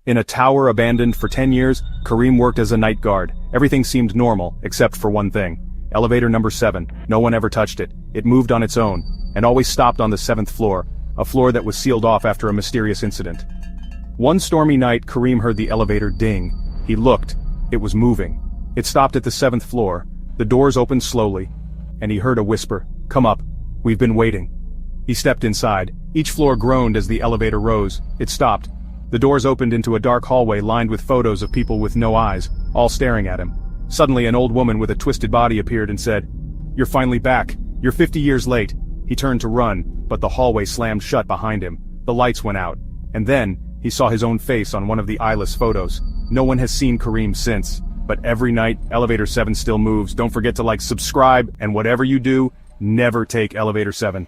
In a tower abandoned for 10 years, Kareem worked as a night guard. Everything seemed normal, except for one thing. Elevator number 7. No one ever touched it. It moved on its own, and always stopped on the 7th floor, a floor that was sealed off after a mysterious incident. One stormy night, Kareem heard the elevator ding. He looked. It was moving. It stopped at the 7th floor. The doors opened slowly, and he heard a whisper, "Come up. We've been waiting." He stepped inside. Each floor groaned as the elevator rose. It stopped. The doors opened into a dark hallway lined with photos of people with no eyes, all staring at him. Suddenly an old woman with a twisted body appeared and said, "You're finally back. You're 50 years late." He turned to run, but the hallway slammed shut behind him. The lights went out. And then, he saw his own face on one of the eyeless photos. No one has seen Kareem since. But every night, Elevator 7 still moves. Don't forget to like, subscribe, and whatever you do, never take Elevator 7.